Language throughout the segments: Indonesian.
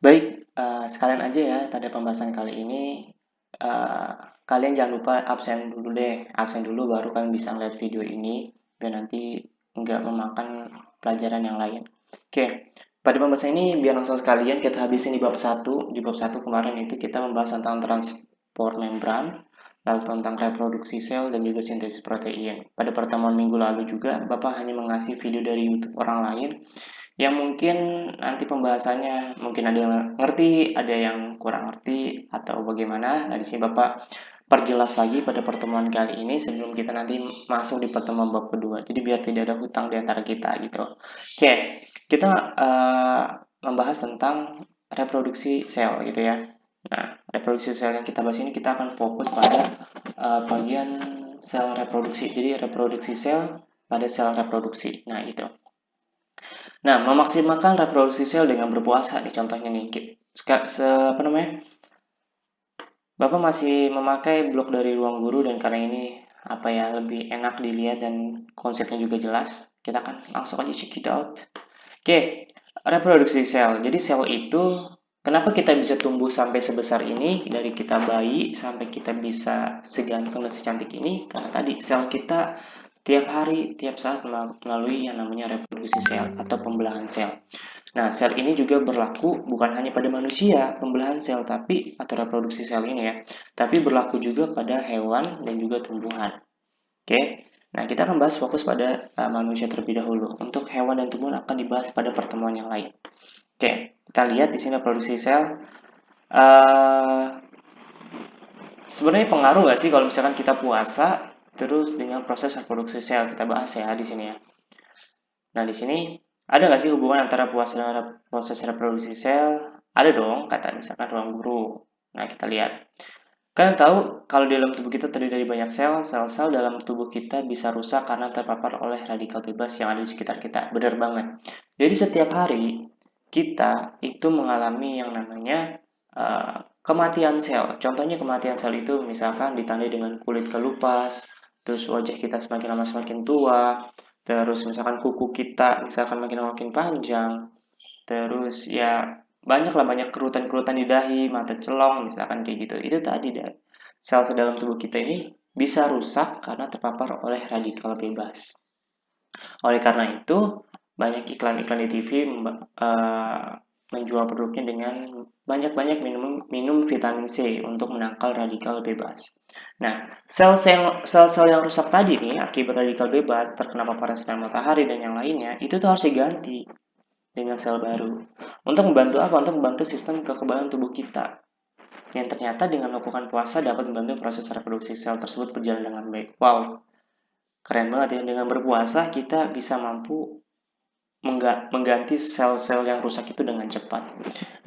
Baik, sekalian aja ya pada pembahasan kali ini, eee, kalian jangan lupa absen dulu deh, absen dulu baru kalian bisa ngeliat video ini, biar nanti nggak memakan pelajaran yang lain. Oke, pada pembahasan ini biar langsung sekalian kita habisin di bab satu. Di bab satu kemarin itu kita membahas tentang transport membran, lalu tentang reproduksi sel dan juga sintesis protein. Pada pertemuan minggu lalu juga, Bapak hanya mengasih video dari YouTube orang lain yang mungkin nanti pembahasannya mungkin ada yang ngerti, ada yang kurang ngerti atau bagaimana. Nah, di sini Bapak perjelas lagi pada pertemuan kali ini sebelum kita nanti masuk di pertemuan bab kedua. Jadi biar tidak ada hutang di antara kita gitu. Oke, kita membahas tentang reproduksi sel gitu ya. Nah, reproduksi sel yang kita bahas ini kita akan fokus pada bagian sel reproduksi. Jadi reproduksi sel pada sel reproduksi. Nah, itu. Nah, memaksimalkan reproduksi sel dengan berpuasa nih contohnya nih. Apa namanya? Bapak masih memakai blog dari ruang guru dan karena ini apa ya lebih enak dilihat dan konsepnya juga jelas, kita akan langsung aja check it out. Oke, reproduksi sel. Jadi sel itu kenapa kita bisa tumbuh sampai sebesar ini dari kita bayi sampai kita bisa seganteng dan secantik ini? Karena tadi sel kita tiap hari, tiap saat melalui yang namanya reproduksi sel atau pembelahan sel. Nah, sel ini juga berlaku bukan hanya pada manusia, pembelahan sel tapi atau reproduksi sel ini ya, tapi berlaku juga pada hewan dan juga tumbuhan. Oke. Nah, kita akan bahas fokus pada manusia terlebih dahulu. Untuk hewan dan tumbuhan akan dibahas pada pertemuan yang lain. Oke, kita lihat di sini reproduksi sel. Uh, Sebenarnya pengaruh nggak sih kalau misalkan kita puasa terus dengan proses reproduksi sel? Kita bahas ya di sini ya. Nah, di sini ada nggak sih hubungan antara puasa dengan proses reproduksi sel? Ada dong, kata misalkan ruang guru. Nah, kita lihat. Kalian tahu kalau di dalam tubuh kita terdiri dari banyak sel, sel-sel dalam tubuh kita bisa rusak karena terpapar oleh radikal bebas yang ada di sekitar kita. Benar banget. Jadi setiap hari kita itu mengalami yang namanya kematian sel. Contohnya kematian sel itu misalkan ditandai dengan kulit kelupas, terus wajah kita semakin lama semakin tua, terus misalkan kuku kita misalkan makin lama makin panjang, terus ya banyak kerutan-kerutan di dahi, mata celong, misalkan kayak gitu. Itu tadi deh. Sel-sel dalam tubuh kita ini bisa rusak karena terpapar oleh radikal bebas. Oleh karena itu, banyak iklan-iklan di TV menjual produknya dengan banyak-banyak minum vitamin C untuk menangkal radikal bebas. Nah, sel-sel yang rusak tadi nih akibat radikal bebas terkena paparan sinar matahari dan yang lainnya itu tuh harus diganti dengan sel baru. Untuk membantu apa? Untuk membantu sistem kekebalan tubuh kita. Yang ternyata dengan melakukan puasa dapat membantu proses reproduksi sel tersebut berjalan dengan baik. Wow, keren banget ya. Dengan berpuasa kita bisa mampu mengganti sel-sel yang rusak itu dengan cepat.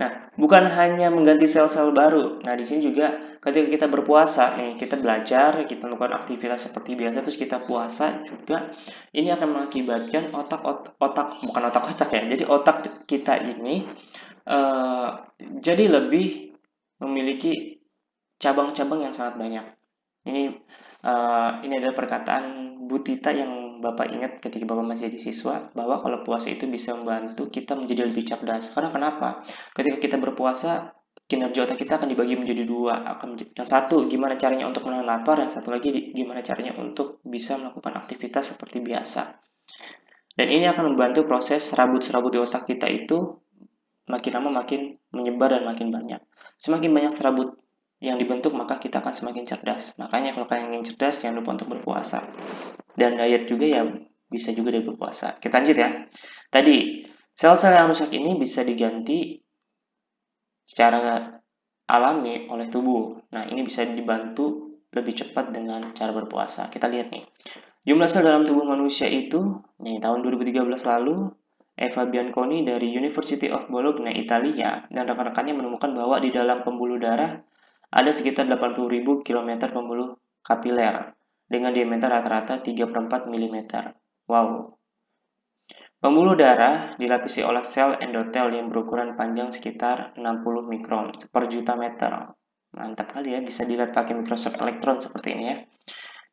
Nah, bukan hanya mengganti sel-sel baru. Nah, di sini juga ketika kita berpuasa nih, kita belajar, kita melakukan aktivitas seperti biasa, terus kita puasa juga, ini akan mengakibatkan bukan otak-otak ya. Jadi otak kita ini eh, jadi lebih memiliki cabang-cabang yang sangat banyak. Ini adalah perkataan Bu Tita yang Bapak ingat ketika Bapak masih jadi siswa, bahwa kalau puasa itu bisa membantu kita menjadi lebih cerdas. Karena kenapa? Ketika kita berpuasa, kinerja otak kita akan dibagi menjadi dua. Yang satu, gimana caranya untuk menahan lapar, yang satu lagi gimana caranya untuk bisa melakukan aktivitas seperti biasa. Dan ini akan membantu proses serabut-serabut di otak kita itu makin lama makin menyebar dan makin banyak. Semakin banyak serabut yang dibentuk, maka kita akan semakin cerdas. Makanya kalau kalian ingin cerdas, jangan lupa untuk berpuasa. Dan diet juga ya bisa juga dari berpuasa. Kita lanjut ya. Tadi, sel-sel yang rusak ini bisa diganti secara alami oleh tubuh. Nah, ini bisa dibantu lebih cepat dengan cara berpuasa. Kita lihat nih. Jumlah sel dalam tubuh manusia itu, nih tahun 2013 lalu, Eva Bianconi dari University of Bologna, Italia, dan rekan-rekannya menemukan bahwa di dalam pembuluh darah ada sekitar 80.000 km pembuluh kapiler dengan diameter rata-rata 3/4 mm. Wow. Pembuluh darah dilapisi oleh sel endotel yang berukuran panjang sekitar 60 mikron per juta meter. Mantap kali ya, bisa dilihat pakai mikroskop elektron seperti ini ya.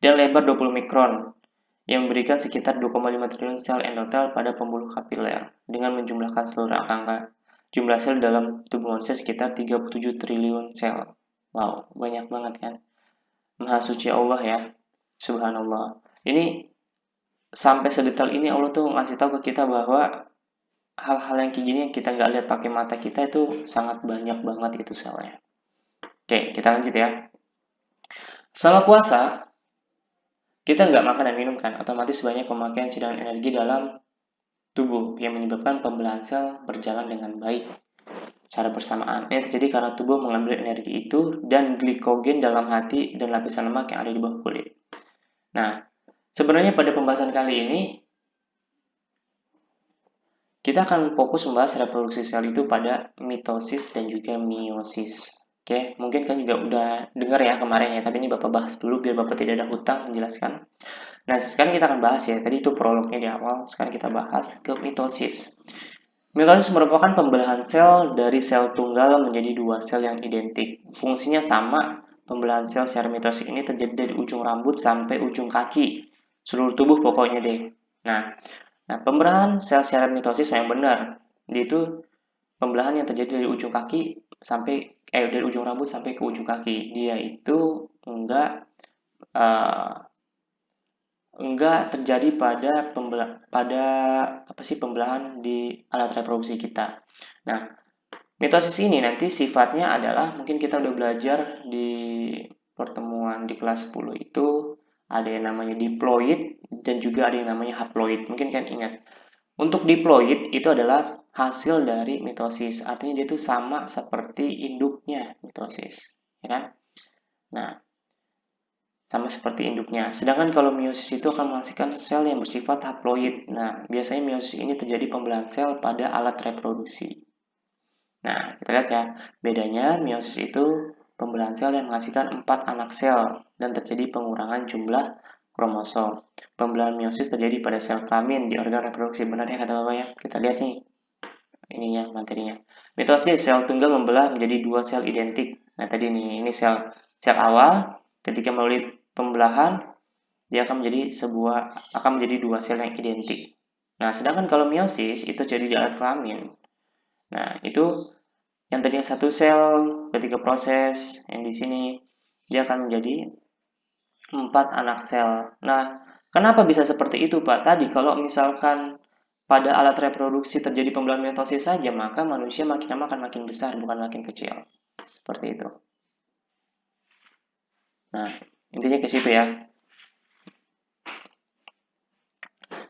Dan lebar 20 mikron yang memberikan sekitar 2,5 triliun sel endotel pada pembuluh kapiler dengan menjumlahkan seluruh angka Jumlah sel dalam tubuh manusia sekitar 37 triliun sel. Wow, banyak banget kan. Maha suci Allah ya, subhanallah. Ini sampai sedetail ini Allah tuh ngasih tahu ke kita bahwa hal-hal yang kayak gini yang kita nggak lihat pakai mata kita itu sangat banyak banget itu selnya. Oke, kita lanjut ya. Selama puasa, kita nggak makan dan minum kan, otomatis banyak pemakaian cadangan energi dalam tubuh yang menyebabkan pembelahan sel berjalan dengan baik secara bersamaan. Ini terjadi karena tubuh mengambil energi itu dan glikogen dalam hati dan lapisan lemak yang ada di bawah kulit. Nah, sebenarnya pada pembahasan kali ini kita akan fokus membahas reproduksi sel itu pada mitosis dan juga meiosis. Oke, mungkin kan juga udah dengar ya kemarin ya, tapi ini Bapak bahas dulu biar Bapak tidak ada hutang menjelaskan. Nah, sekarang kita akan bahas ya, tadi itu prolognya di awal, sekarang kita bahas ke mitosis. Mitosis merupakan pembelahan sel dari sel tunggal menjadi dua sel yang identik. Fungsinya sama, pembelahan sel secara mitosis ini terjadi dari ujung rambut sampai ujung kaki, seluruh tubuh pokoknya deh. Nah, pembelahan sel secara mitosis yang benar, yaitu pembelahan yang terjadi dari ujung kaki sampai dari ujung rambut sampai ke ujung kaki. Dia itu uh, enggak terjadi pada pembelahan di alat reproduksi kita. Nah, mitosis ini nanti sifatnya adalah mungkin kita udah belajar di pertemuan di kelas 10 itu ada yang namanya diploid dan juga ada yang namanya haploid. Mungkin kan ingat. Untuk diploid itu adalah hasil dari mitosis. Artinya dia itu sama seperti induknya mitosis, ya kan? Nah, sama seperti induknya. Sedangkan kalau meiosis itu akan menghasilkan sel yang bersifat haploid. Nah, biasanya meiosis ini terjadi pembelahan sel pada alat reproduksi. Nah, kita lihat ya, bedanya meiosis itu pembelahan sel yang menghasilkan 4 anak sel dan terjadi pengurangan jumlah kromosom. Pembelahan meiosis terjadi pada sel kelamin di organ reproduksi. Benar ya kata Bapak ya? Kita lihat nih, ininya materinya. Mitosis sel tunggal membelah menjadi dua sel identik. Nah, tadi ini sel awal ketika melalui pembelahan dia akan menjadi dua sel yang identik. Nah, sedangkan kalau meiosis itu jadi di alat kelamin. Nah, itu yang tadinya satu sel ketika proses yang di sini dia akan menjadi 4 anak sel. Nah, kenapa bisa seperti itu, Pak? Tadi kalau misalkan pada alat reproduksi terjadi pembelahan mitosis saja, maka manusia makin lama akan makin besar, bukan makin kecil. Seperti itu. Nah, intinya ke situ ya.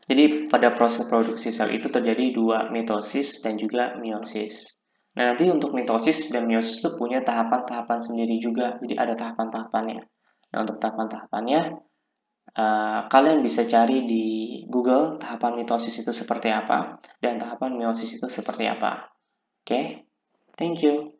Jadi pada proses produksi sel itu terjadi dua mitosis dan juga meiosis. Nah, nanti untuk mitosis dan meiosis itu punya tahapan-tahapan sendiri juga. Jadi ada tahapan-tahapannya. Nah, untuk tahapan-tahapannya, kalian bisa cari di Google tahapan mitosis itu seperti apa dan tahapan meiosis itu seperti apa. Oke, thank you.